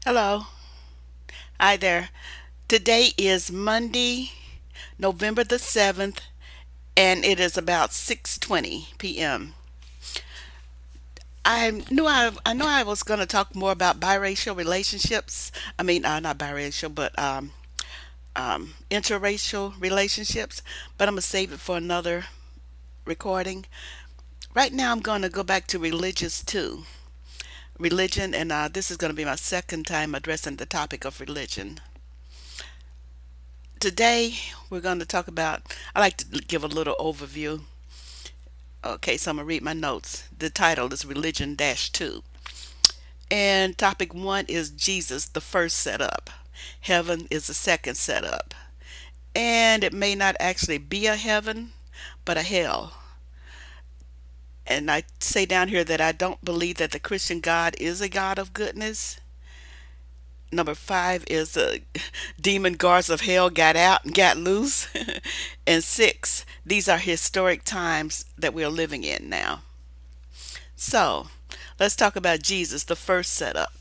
Hello. Hi there. Today is Monday, November the 7th, and it is about 6:20 p.m. I know I was going to talk more about biracial relationships. Not biracial, but interracial relationships, but I'm going to save it for another recording. Right now I'm going to go back to religious too. Religion, and this is going to be my second time addressing the topic of religion. Today we're going to talk about, I like to give a little overview. Okay, so I'm going to read my notes. The title is Religion Dash 2. And topic 1 is Jesus, the first setup. Heaven is the second setup. And it may not actually be a heaven, but a hell. And I say down here that I don't believe that the Christian God is a God of goodness. Number 5 is the demon guards of hell got out and got loose. And 6, these are historic times that we are living in now. So, let's talk about Jesus, the first setup.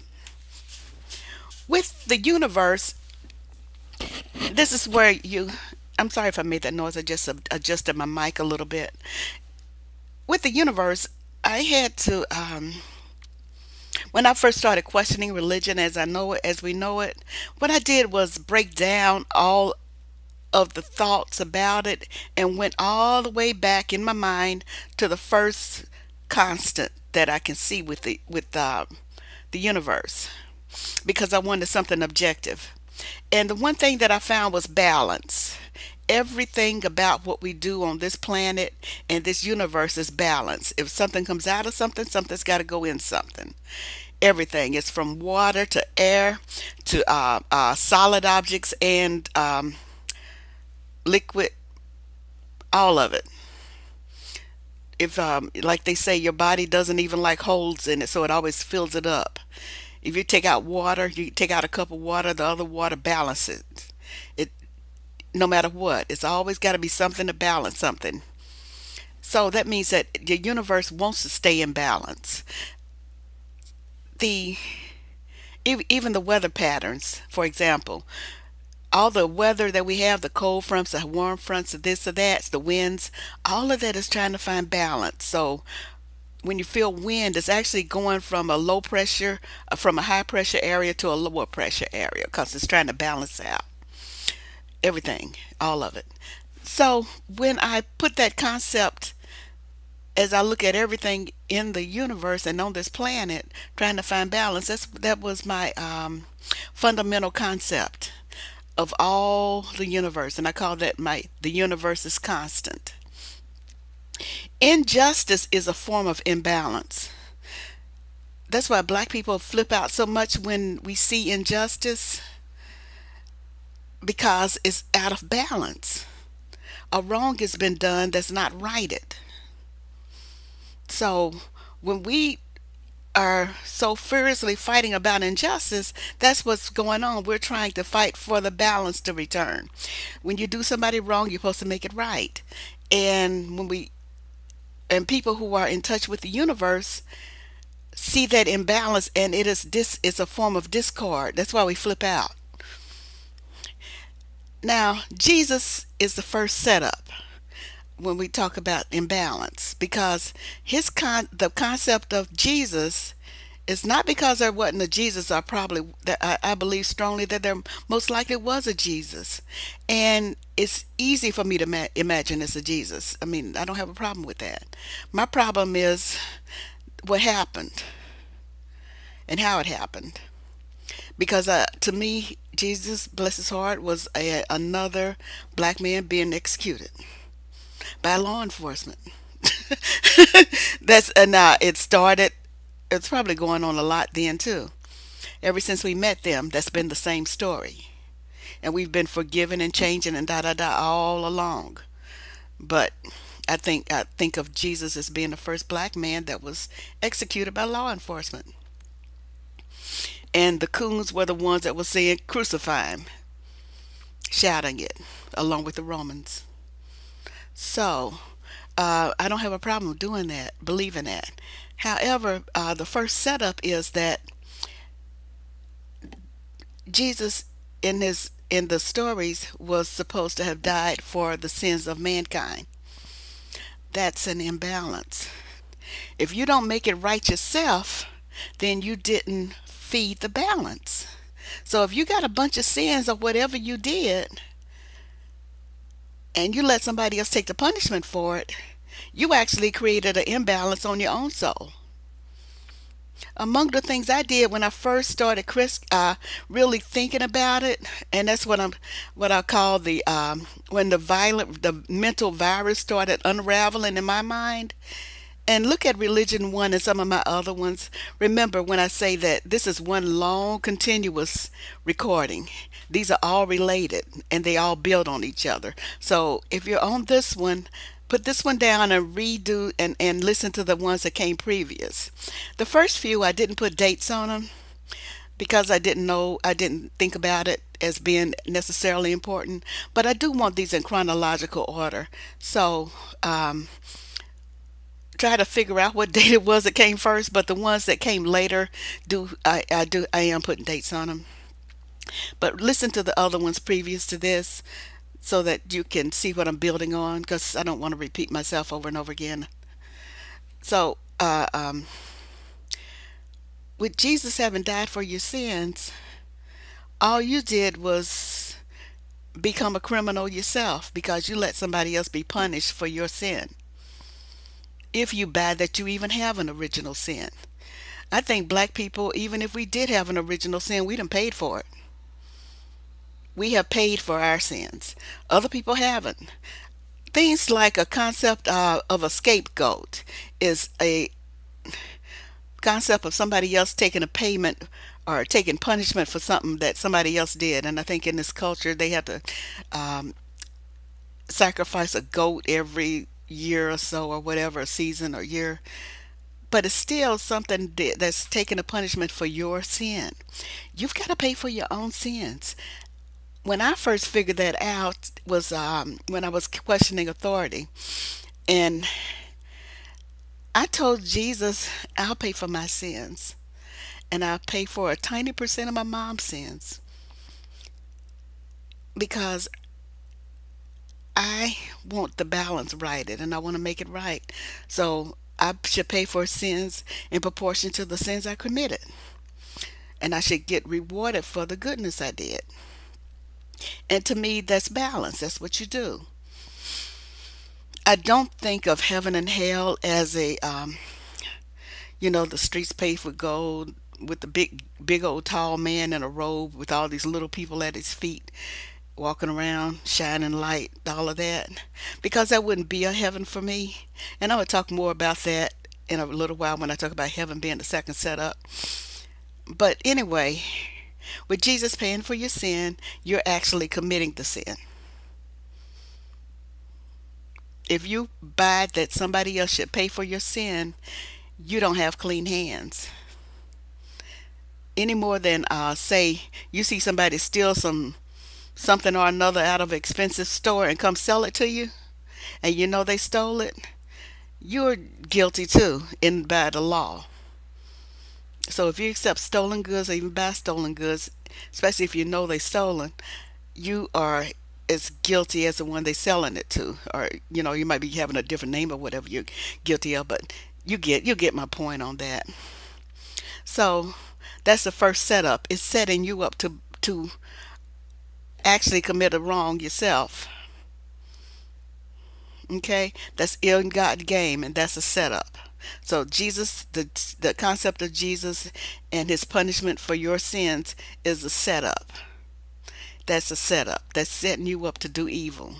With the universe, this is where I'm sorry if I made that noise, I just adjusted my mic a little bit. With the universe, I had to, when I first started questioning religion as I know it, as we know it, what I did was break down all of the thoughts about it and went all the way back in my mind to the first constant that I can see with the universe, because I wanted something objective. And the one thing that I found was balance. Everything about what we do on this planet and this universe is balance. If something comes out of something, something's got to go in something. Everything is from water to air to solid objects and liquid, all of it. If like they say, your body doesn't even like holes in it, so it always fills it up. If you take out water, you take out a cup of water, the other water balances it. No matter what, it's always got to be something to balance something. So that means that the universe wants to stay in balance. The Even the weather patterns, for example, all the weather that we have, the cold fronts, the warm fronts, the this or that, the winds, all of that is trying to find balance. So when you feel wind, it's actually going from a low pressure, from a high pressure area to a lower pressure area, because it's trying to balance out everything, all of it. So when I put that concept, as I look at everything in the universe and on this planet, trying to find balance, that was my fundamental concept of all the universe, and I call that my the universe is constant. Injustice is a form of imbalance. That's why black people flip out so much when we see injustice, because it's out of balance. A wrong has been done that's not righted. So when we are so furiously fighting about injustice, that's what's going on. We're trying to fight for the balance to return. When you do somebody wrong, you're supposed to make it right. And when we and people who are in touch with the universe see that imbalance, and it's a form of discord. That's why we flip out. Now, Jesus is the first setup when we talk about imbalance, because the concept of Jesus is not because there wasn't a Jesus. I probably that I believe strongly that there most likely was a Jesus, and it's easy for me to imagine it's a Jesus. I mean, I don't have a problem with that. My problem is what happened and how it happened, because to me, Jesus, bless his heart, was another black man being executed by law enforcement. That's and it started. It's probably going on a lot then too. Ever since we met them, that's been the same story, and we've been forgiven and changing and da da da all along. But I think of Jesus as being the first black man that was executed by law enforcement, and the coons were the ones that were saying crucify him, shouting it along with the Romans. So I don't have a problem doing that, believing that. However, the first setup is that Jesus in the stories was supposed to have died for the sins of mankind. That's an imbalance. If you don't make it right yourself, then you didn't feed the balance. So if you got a bunch of sins of whatever you did and you let somebody else take the punishment for it, you actually created an imbalance on your own soul. Among the things I did when I first started really thinking about it, and that's what I call when the mental virus started unraveling in my mind. And look at Religion One and some of my other ones. Remember when I say that this is one long, continuous recording. These are all related and they all build on each other. So if you're on this one, put this one down and redo and listen to the ones that came previous. The first few, I didn't put dates on them because I didn't think about it as being necessarily important. But I do want these in chronological order. So, try to figure out what date it was that came first, but the ones that came later I am putting dates on them. But listen to the other ones previous to this so that you can see what I'm building on because I don't want to repeat myself over and over again. So, with Jesus having died for your sins, all you did was become a criminal yourself because you let somebody else be punished for your sin. If you buy that you even have an original sin. I think black people, even if we did have an original sin, we done paid for it. We have paid for our sins. Other people haven't. Things like a concept of a scapegoat is a concept of somebody else taking a payment or taking punishment for something that somebody else did. And I think in this culture, they have to um, sacrifice a goat every year or so, or whatever, a season or year. But it's still something that's taking a punishment for your sin. You've got to pay for your own sins. When I first figured that out was when I was questioning authority. And I told Jesus, I'll pay for my sins. And I'll pay for a tiny percent of my mom's sins because I want the balance righted and I want to make it right. So I should pay for sins in proportion to the sins I committed. And I should get rewarded for the goodness I did. And to me, that's balance. That's what you do. I don't think of heaven and hell as the streets paved with gold with the big old tall man in a robe with all these little people at his feet walking around, shining light, all of that. Because that wouldn't be a heaven for me. And I would talk more about that in a little while when I talk about heaven being the second setup. But anyway, with Jesus paying for your sin, you're actually committing the sin. If you buy that somebody else should pay for your sin, you don't have clean hands. Any more than say you see somebody steal something or another out of an expensive store and come sell it to you, and you know they stole it, you're guilty too in by the law. So if you accept stolen goods or even buy stolen goods, especially if you know they stolen, you are as guilty as the one they selling it to. Or you might be having a different name or whatever you're guilty of, but you get my point on that. So that's the first setup. It's setting you up to actually commit a wrong yourself. Okay, that's ill-gotten game, and that's a setup. So Jesus, the concept of Jesus and his punishment for your sins is a setup. That's a setup. That's setting you up to do evil.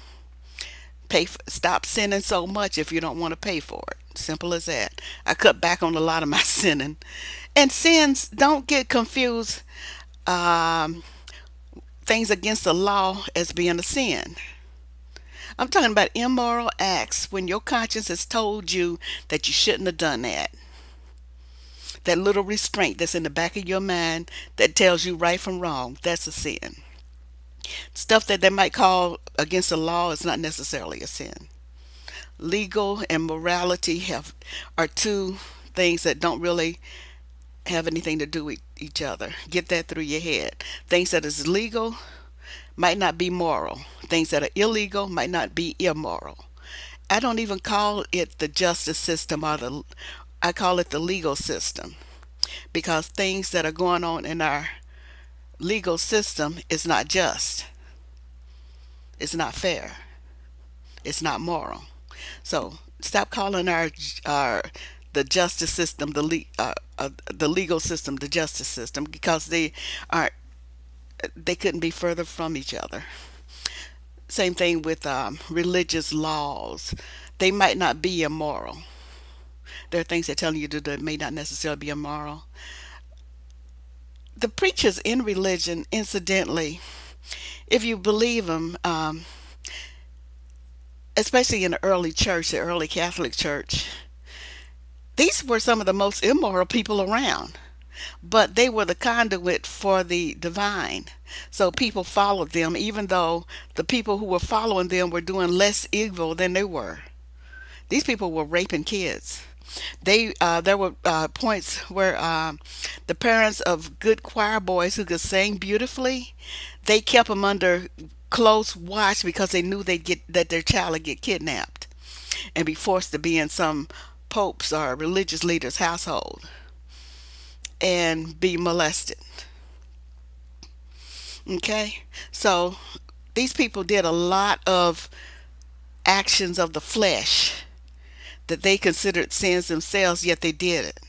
Stop sinning so much if you don't want to pay for it. Simple as that. I cut back on a lot of my sinning, and sins don't get confused. Um, Things against the law as being a sin. I'm talking about immoral acts when your conscience has told you that you shouldn't have done that. That little restraint that's in the back of your mind that tells you right from wrong, that's a sin. Stuff that they might call against the law is not necessarily a sin. Legal and morality are two things that don't really have anything to do with each other. Get that through your head. Things that is legal might not be moral. Things that are illegal might not be immoral. I don't even call it the justice system or the I call it the legal system, because things that are going on in our legal system is not just. It's not fair. It's not moral. So stop calling our the justice system the legal system the justice system, because are they couldn't be further from each other. Same thing with religious laws. They might not be immoral. There are things they're telling you to do that may not necessarily be immoral. The preachers in religion, incidentally, if you believe them, especially in the early church, the early Catholic Church, these were some of the most immoral people around, but they were the conduit for the divine. So people followed them, even though the people who were following them were doing less evil than they were. These people were raping kids. There were points where the parents of good choir boys who could sing beautifully, they kept them under close watch because they knew they'd get that their child would get kidnapped and be forced to be in some pope's or religious leader's household and be molested. Okay, so these people did a lot of actions of the flesh that they considered sins themselves, yet they did it,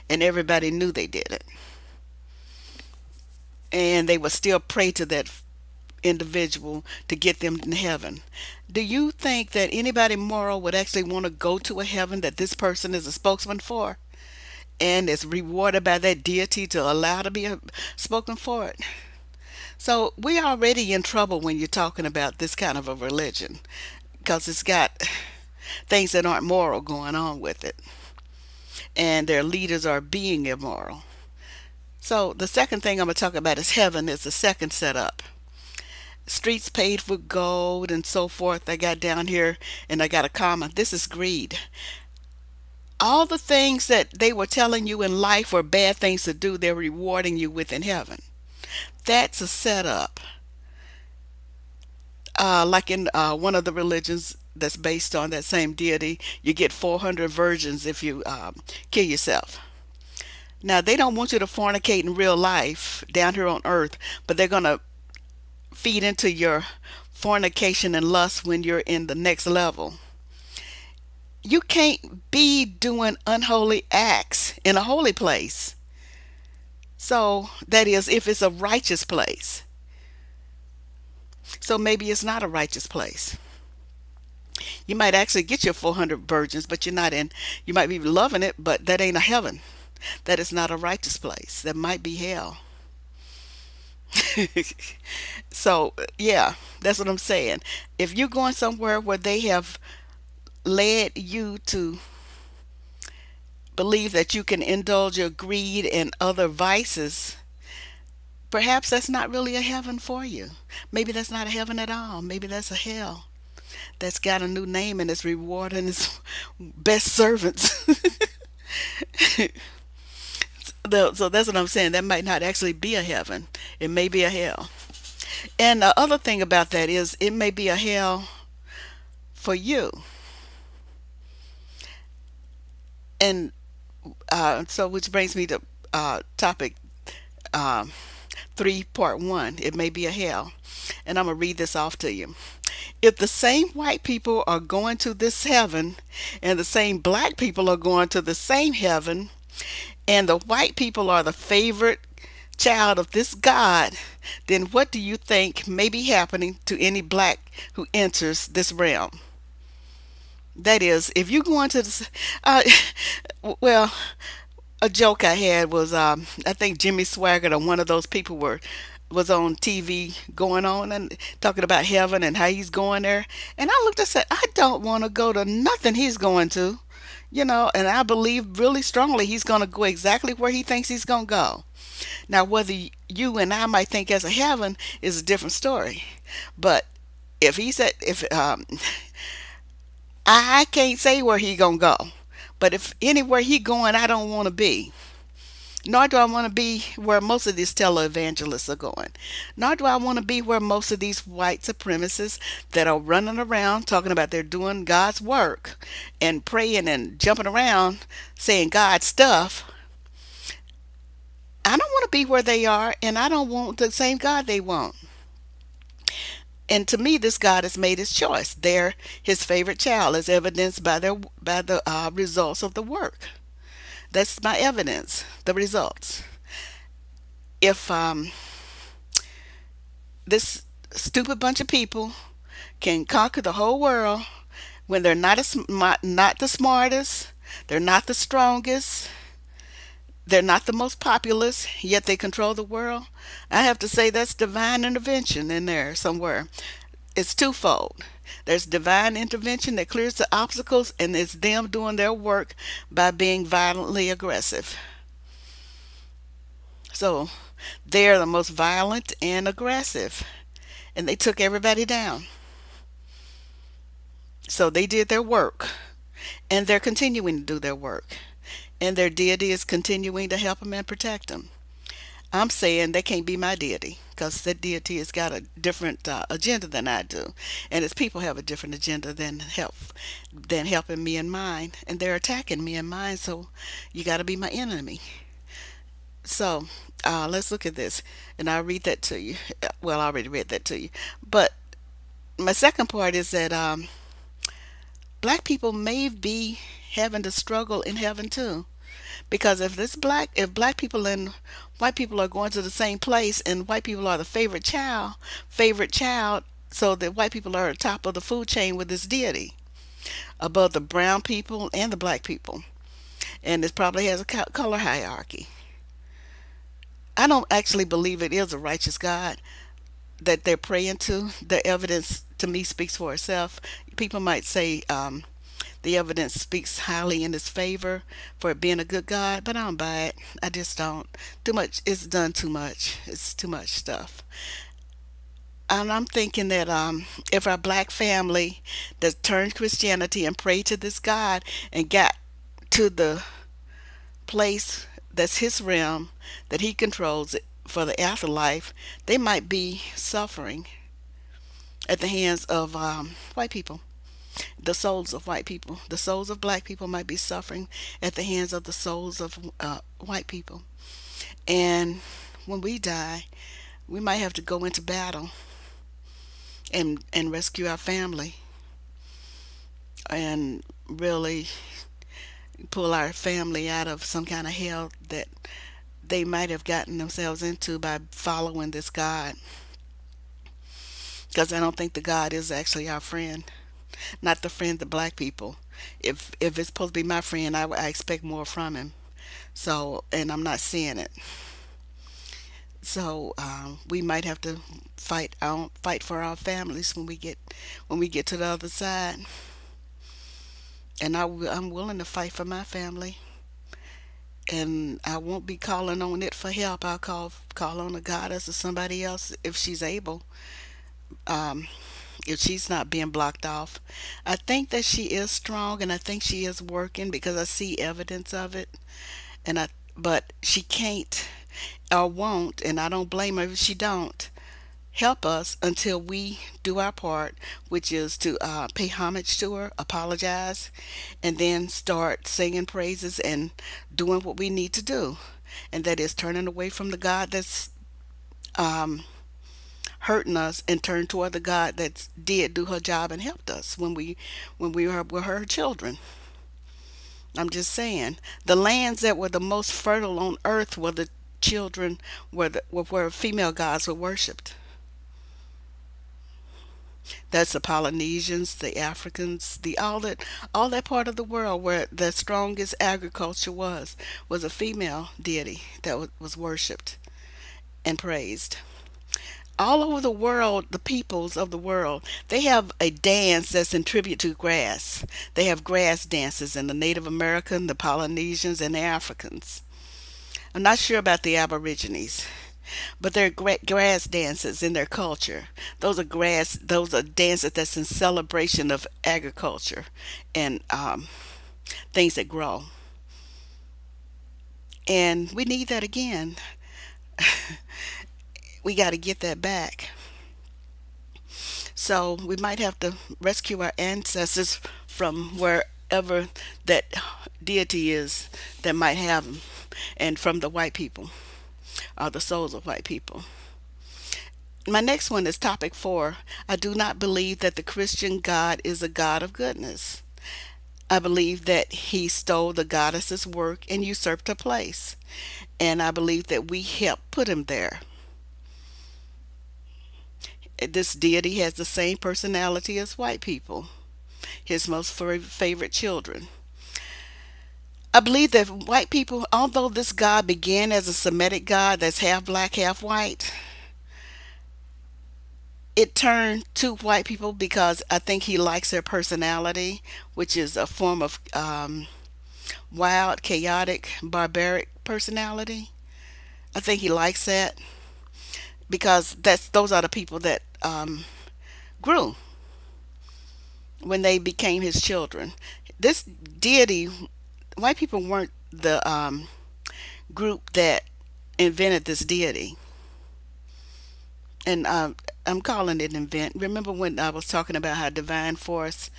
and everybody knew they did it, and they would still pray to that individual to get them in heaven. Do you think that anybody moral would actually want to go to a heaven that this person is a spokesman for and is rewarded by that deity to allow to be a spoken for it? So we're already in trouble when you're talking about this kind of a religion, because it's got things that aren't moral going on with it, and their leaders are being immoral. So the second thing I'm going to talk about is heaven is the second setup. Streets paved with gold and so forth. I got down here and I got a comma. This is greed. All the things that they were telling you in life were bad things to do, they're rewarding you with in heaven. That's a setup. Like in one of the religions that's based on that same deity, you get 400 virgins if you kill yourself. Now, they don't want you to fornicate in real life down here on earth, but they're going to feed into your fornication and lust when you're in the next level. You can't be doing unholy acts in a holy place. So, that is, if it's a righteous place. So, maybe it's not a righteous place. You might actually get your 400 virgins, but you're not in, you might be loving it, but that ain't a heaven. That is not a righteous place. That might be hell. So, yeah, that's what I'm saying. If you're going somewhere where they have led you to believe that you can indulge your greed and other vices, perhaps that's not really a heaven for you. Maybe that's not a heaven at all. Maybe that's a hell that's got a new name and it's rewarding its best servants. So that's what I'm saying. That might not actually be a heaven. It may be a hell. And the other thing about that is it may be a hell for you. And so, which brings me to topic um, 3, part 1. It may be a hell. And I'm going to read this off to you. If the same white people are going to this heaven and the same black people are going to the same heaven, and the white people are the favorite child of this God, then what do you think may be happening to any black who enters this realm? That is, if you go into this, uh, well, a joke I had was, I think Jimmy Swaggart or one of those people was on TV going on and talking about heaven and how he's going there. And I looked and said, I don't want to go to nothing he's going to, and I believe really strongly he's going to go exactly where he thinks he's going to go. Now, whether you and I might think as a heaven is a different story. But if he said, if I can't say where he gonna go, but if anywhere he going, I don't want to be. Nor do I want to be where most of these televangelists are going. Nor do I want to be where most of these white supremacists that are running around talking about they're doing God's work and praying and jumping around saying God stuff. I don't want to be where they are, and I don't want the same God they want. And to me, this God has made his choice. They're his favorite child, as evidenced by the results of the work. That's my evidence. The results. If this stupid bunch of people can conquer the whole world when they're not the smartest, they're not the strongest, they're not the most populous, yet they control the world. I have to say that's divine intervention in there somewhere. It's twofold. There's divine intervention that clears the obstacles, and it's them doing their work by being violently aggressive. So they're the most violent and aggressive, and they took everybody down. So they did their work, and they're continuing to do their work, and their deity is continuing to help them and protect them. I'm saying they can't be my deity because that deity has got a different agenda than I do, and its people have a different agenda than helping me and mine, and they're attacking me and mine. So you got to be my enemy. So let's look at this, and I'll read that to you. Well, I already read that to you, but my second part is that black people may be having to struggle in heaven too. Because if black people and white people are going to the same place, and white people are the favorite child, so that white people are at the top of the food chain with this deity, above the brown people and the black people, and it probably has a color hierarchy. I don't actually believe it is a righteous God that they're praying to. The evidence to me speaks for itself. People might say the evidence speaks highly in his favor for it being a good God, but I don't buy it. I just don't. Too much. It's done too much. It's too much stuff. And I'm thinking that if our black family that turned Christianity and prayed to this God and got to the place that's his realm that he controls it for the afterlife, they might be suffering at the hands of white people. The souls of white people, the souls of black people might be suffering at the hands of the souls of white people. And when we die, we might have to go into battle and rescue our family and really pull our family out of some kind of hell that they might have gotten themselves into by following this God. Because I don't think the God is actually our friend, not the friend of black people. If it's supposed to be my friend, I expect more from him. So, and I'm not seeing it. So we might have to fight for our families when we get to the other side. And I'm willing to fight for my family, and I won't be calling on it for help. I'll call on a goddess or somebody else if she's able. Um, if she's not being blocked off, I think that she is strong, and I think she is working because I see evidence of it. And I, but she can't or won't, and I don't blame her if she don't help us until we do our part, which is to pay homage to her, apologize, and then start singing praises and doing what we need to do. And that is turning away from the God that's um, hurting us and turn toward the God that did do her job and helped us when we were her children. I'm just saying, the lands that were the most fertile on earth were the children were where female gods were worshipped. That's the Polynesians, the Africans, the all that part of the world where the strongest agriculture was a female deity that was worshipped and praised. All over the world, the peoples of the world, they have a dance that's in tribute to grass. They have grass dances in the Native American, the Polynesians, and the Africans. I'm not sure about the Aborigines, but they're grass dances in their culture. Those are dances that's in celebration of agriculture and things that grow. And we need that again. We got to get that back. So we might have to rescue our ancestors from wherever that deity is that might have them, and from the white people, or the souls of white people. My next one is topic 4. I do not believe that the Christian God is a God of goodness. I believe that he stole the goddess's work and usurped her place. And I believe that we helped put him there. This deity has the same personality as white people, his most favorite children. I believe that white people, although this God began as a Semitic God that's half black, half white, it turned to white people because I think he likes their personality, which is a form of wild, chaotic, barbaric personality. I think he likes that because those are the people that grew when they became his children. This deity, white people weren't the group that invented this deity. And I'm calling it invent. Remember when I was talking about how divine force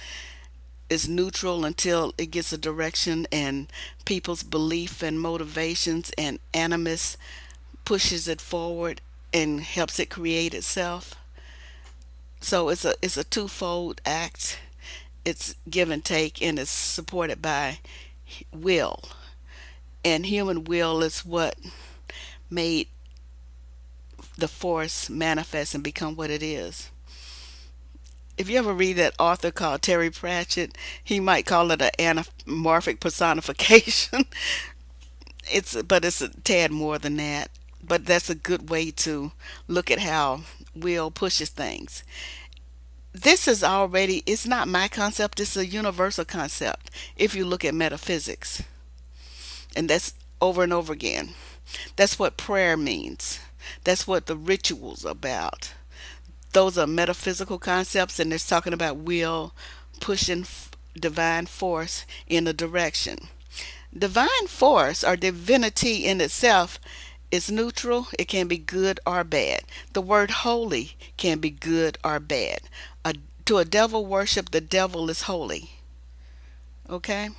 is neutral until it gets a direction, and people's belief and motivations and animus pushes it forward and helps it create itself. So it's a twofold act. It's give and take, and it's supported by will. And human will is what made the force manifest and become what it is. If you ever read that author called Terry Pratchett, he might call it an anamorphic personification. It's a tad more than that. But that's a good way to look at how will pushes things. This is already, it's not my concept, it's a universal concept if you look at metaphysics. And that's over and over again. That's what prayer means. That's what the rituals about. Those are metaphysical concepts, and it's talking about will pushing divine force in a direction. Divine force or divinity in itself is neutral. It can be good or bad. The word holy can be good or bad. A, to a devil worship, the devil is holy. Okay?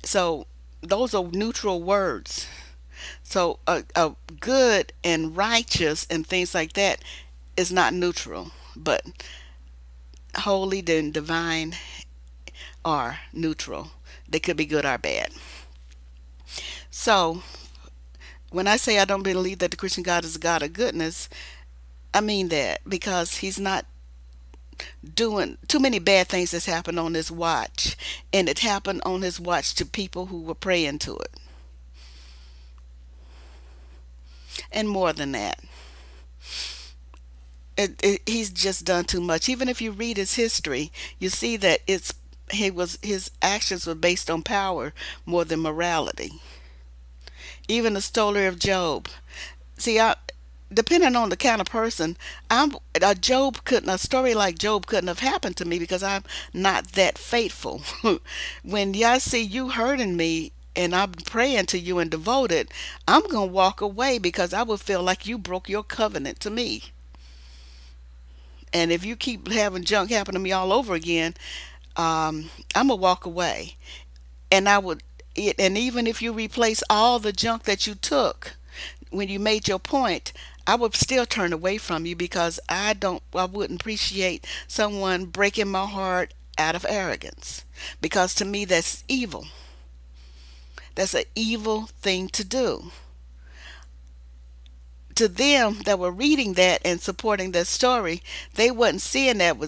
So those are neutral words. So a good and righteous and things like that is not neutral, but holy and divine are neutral. They could be good or bad. So when I say I don't believe that the Christian God is a God of goodness, I mean that because he's not doing too many bad things that's happened on his watch, and it happened on his watch to people who were praying to it, and more than that. He's just done too much. Even if you read his history, you see that his actions were based on power more than morality. Even the story of Job. See, depending on the kind of person, a story like Job couldn't have happened to me because I'm not that faithful. When y'all see you hurting me and I'm praying to you and devoted, I'm gonna walk away because I would feel like you broke your covenant to me. And if you keep having junk happen to me all over again, I'm gonna walk away. And and even if you replace all the junk that you took when you made your point, I would still turn away from you because I wouldn't appreciate someone breaking my heart out of arrogance. Because to me, that's evil. That's an evil thing to do. To them that were reading that and supporting that story, they wouldn't saying that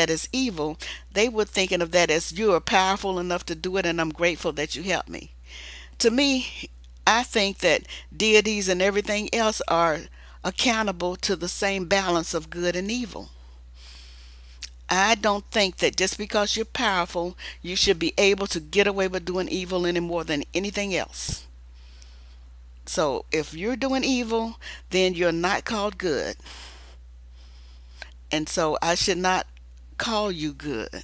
as evil. They were thinking of that as you are powerful enough to do it, and I'm grateful that you helped me. To me, I think that deities and everything else are accountable to the same balance of good and evil. I don't think that just because you're powerful, you should be able to get away with doing evil any more than anything else. So if you're doing evil, then you're not called good. And so I should not call you good.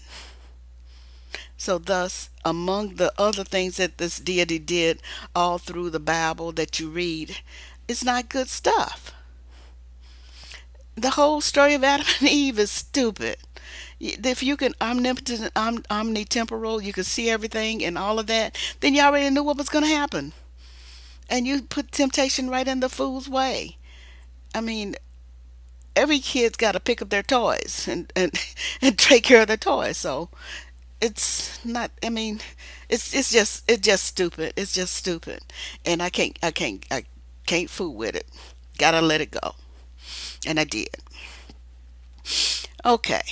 So, thus, among the other things that this deity did all through the Bible that you read, it's not good stuff. The whole story of Adam and Eve is stupid. If you can omnipotent, omnitemporal, you can see everything and all of that, then you already knew what was going to happen. And you put temptation right in the fool's way. I mean, every kid's got to pick up their toys and and take care of their toys. So it's not. I mean, it's just stupid. It's just stupid, and I can't fool with it. Gotta let it go, and I did. Okay,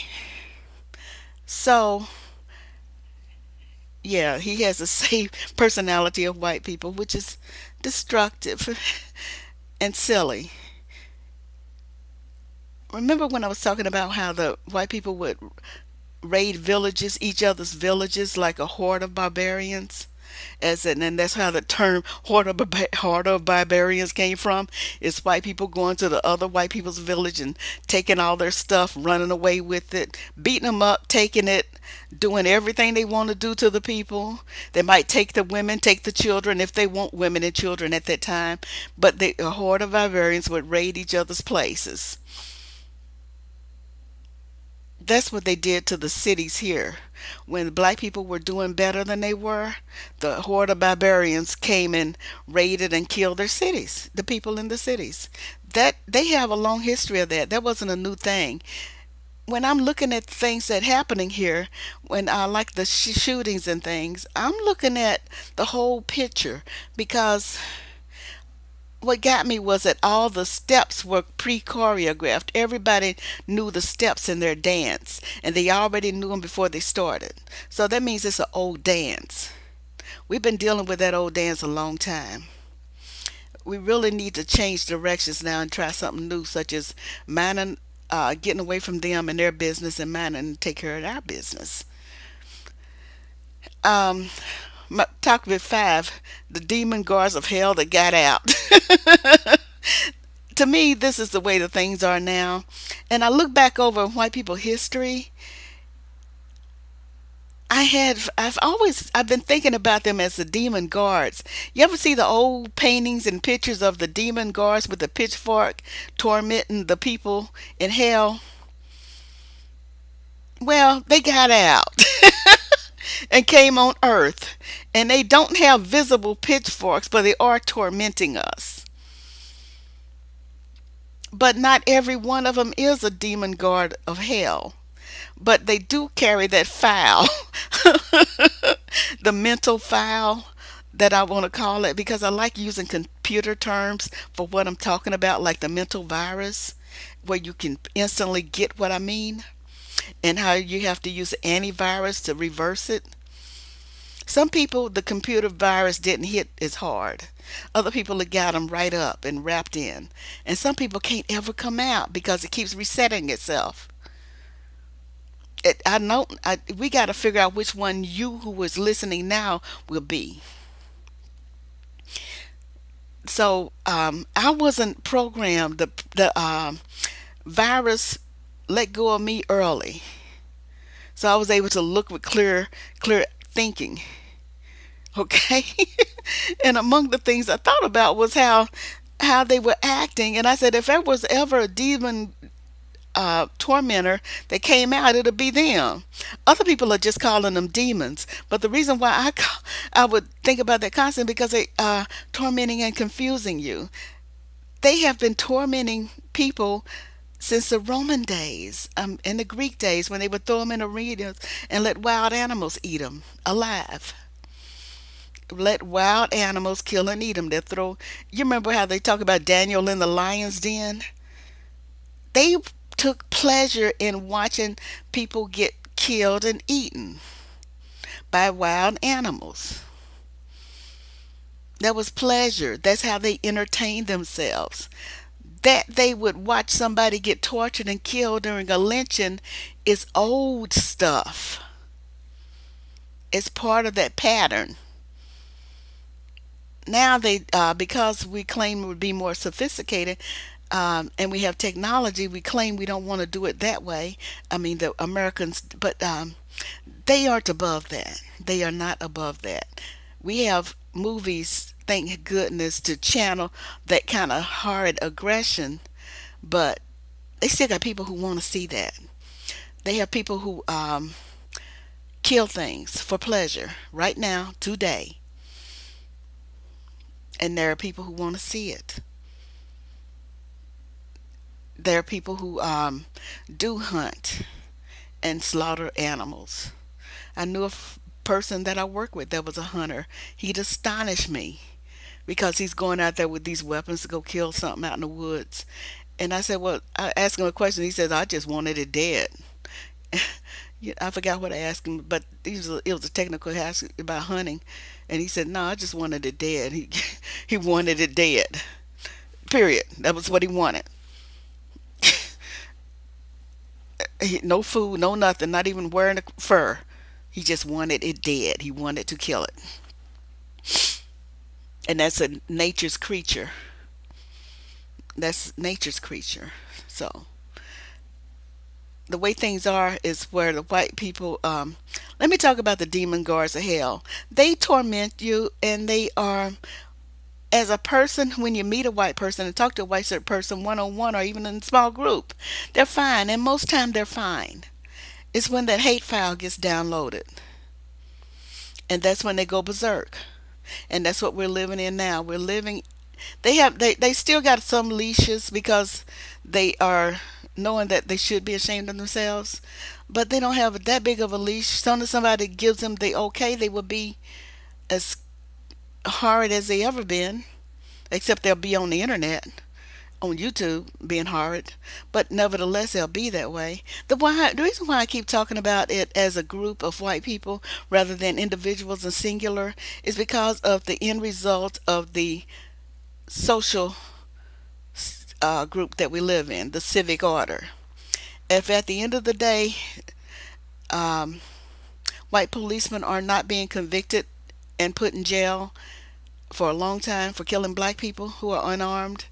so yeah, he has the same personality of white people, which is destructive and silly. Remember when I was talking about how the white people would raid villages, each other's villages, like a horde of barbarians? And that's how the term horde of barbarians came from. It's white people going to the other white people's village and taking all their stuff, running away with it, beating them up, taking it, doing everything they want to do to the people. They might take the women, take the children if they want women and children at that time. But a horde of barbarians would raid each other's places. That's what they did to the cities here. When black people were doing better than they were, the horde of barbarians came and raided and killed their cities, the people in the cities. That they have a long history of that. That wasn't a new thing. When I'm looking at things that happening here, when I like the shootings and things, I'm looking at the whole picture because what got me was that all the steps were pre-choreographed. Everybody knew the steps in their dance, and they already knew them before they started. So that means it's an old dance. We've been dealing with that old dance a long time. We really need to change directions now and try something new, such as minding, getting away from them and their business and minding and take care of our business. Um, Topic 5: the demon guards of hell that got out. To me, this is the way the things are now. And I look back over white people history. I've been thinking about them as the demon guards. You ever see the old paintings and pictures of the demon guards with the pitchfork tormenting the people in hell? Well, they got out and came on earth. And they don't have visible pitchforks, but they are tormenting us. But not every one of them is a demon guard of hell. But they do carry that file, the mental file that I want to call it, because I like using computer terms for what I'm talking about, like the mental virus, where you can instantly get what I mean, and how you have to use antivirus to reverse it. Some people, the computer virus didn't hit as hard. Other people have got them right up and wrapped in. And some people can't ever come out because it keeps resetting itself. I know we got to figure out which one you who is listening now will be. So I wasn't programmed. The virus let go of me early, so I was able to look with clear thinking. Okay, and among the things I thought about was how they were acting, and I said if there was ever a demon tormentor that came out, it'll be them. Other people are just calling them demons. But the reason why I would think about that concept because they are tormenting and confusing you. They have been tormenting people since the Roman days, and the Greek days when they would throw them in arenas and let wild animals eat them alive. Let wild animals kill and eat them. They throw. You remember how they talk about Daniel in the lion's den? They took pleasure in watching people get killed and eaten by wild animals. That was pleasure. That's how they entertained themselves. That they would watch somebody get tortured and killed during a lynching is old stuff. It's part of that pattern. Now because we claim we'd be more sophisticated, and we have technology, we claim we don't want to do it that way. I mean, the Americans, but They aren't above that. They are not above that. We have movies, thank goodness, to channel that kind of hard aggression, but they still got people who want to see that. They have people who kill things for pleasure right now, today, and there are people who want to see it. There are people who do hunt and slaughter animals. I knew a person that I work with that was a hunter. He'd astonish me because he's going out there with these weapons to go kill something out in the woods. And I said, well, I asked him a question. He says, I just wanted it dead. Yeah, I forgot what I asked him, but it was a technical ask about hunting. And he said, no, I just wanted it dead. He wanted it dead. Period. That was what he wanted. No food, no nothing, not even wearing a fur. He just wanted it dead. He wanted to kill it. And that's a nature's creature. That's nature's creature. So the way things are is where the white people let me talk about the demon guards of hell. They torment you, and they are, as a person, when you meet a white person and talk to a white person one on one or even in a small group, they're fine, and most time they're fine. It's when that hate file gets downloaded, and that's when they go berserk. And that's what we're living in now. We're living, they still got some leashes because they are knowing that they should be ashamed of themselves, but they don't have that big of a leash. Soon as somebody gives them the okay, they will be as hard as they ever been, except they'll be on the internet, on YouTube, being hard. But nevertheless, they'll be that way. The reason why I keep talking about it as a group of white people rather than individuals and singular is because of the end result of the social group that we live in, the civic order. If at the end of the day, um, white policemen are not being convicted and put in jail for a long time for killing black people who are unarmed,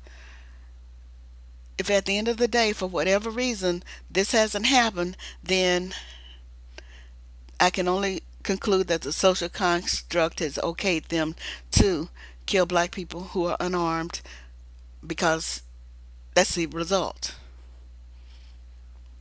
if at the end of the day, for whatever reason, this hasn't happened, then I can only conclude that the social construct has okayed them to kill black people who are unarmed because that's the result.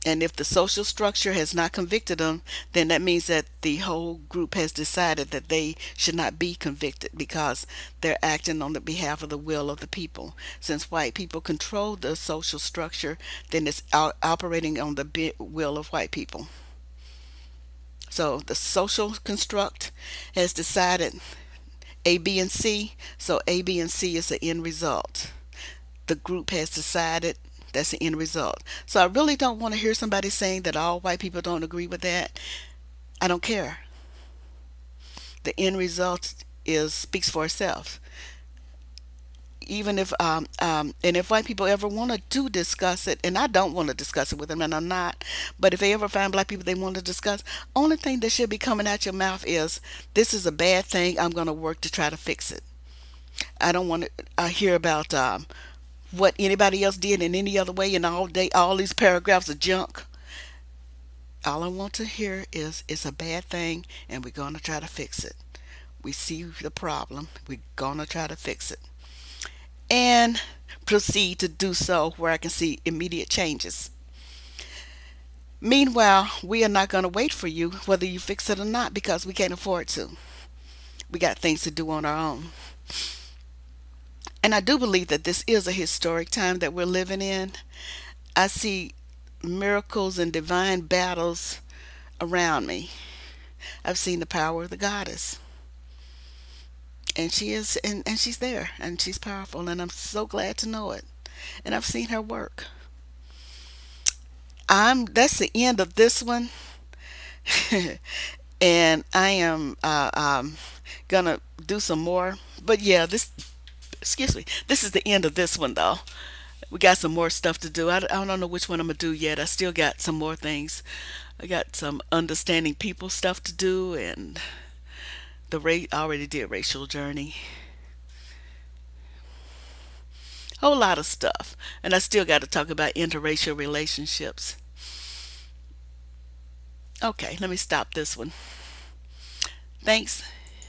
And if the social structure has not convicted them, then that means that the whole group has decided that they should not be convicted because they're acting on the behalf of the will of the people. Since white people control the social structure, then it's operating on the will of white people. So the social construct has decided A, B, and C. So A, B, and C is the end result. The group has decided that's the end result. So I really don't want to hear somebody saying that all white people don't agree with that. I don't care. The end result is speaks for itself. Even if and if white people ever want to discuss it, and I don't want to discuss it with them, and I'm not, but if they ever find black people they want to discuss, only thing that should be coming out your mouth is, this is a bad thing, I'm going to work to try to fix it. I don't want to hear about what anybody else did in any other way, and all these paragraphs of junk. All I want to hear is, it's a bad thing and we're going to try to fix it. We see the problem, we're going to try to fix it, and proceed to do so where I can see immediate changes. Meanwhile, we are not going to wait for you whether you fix it or not because we can't afford to. We got things to do on our own. And I do believe that this is a historic time that we're living in. I see miracles and divine battles around me. I've seen the power of the goddess. And she is, and she's there, and she's powerful, and I'm so glad to know it. And I've seen her work. That's the end of this one. And I am gonna do some more. But yeah, this, excuse me, this is the end of this one though. We got some more stuff to do. I don't know which one I'm gonna do yet. I still got some more things. I got some understanding people stuff to do, and I already did racial journey, whole lot of stuff, and I still got to talk about interracial relationships. Okay, let me stop this one. Thanks.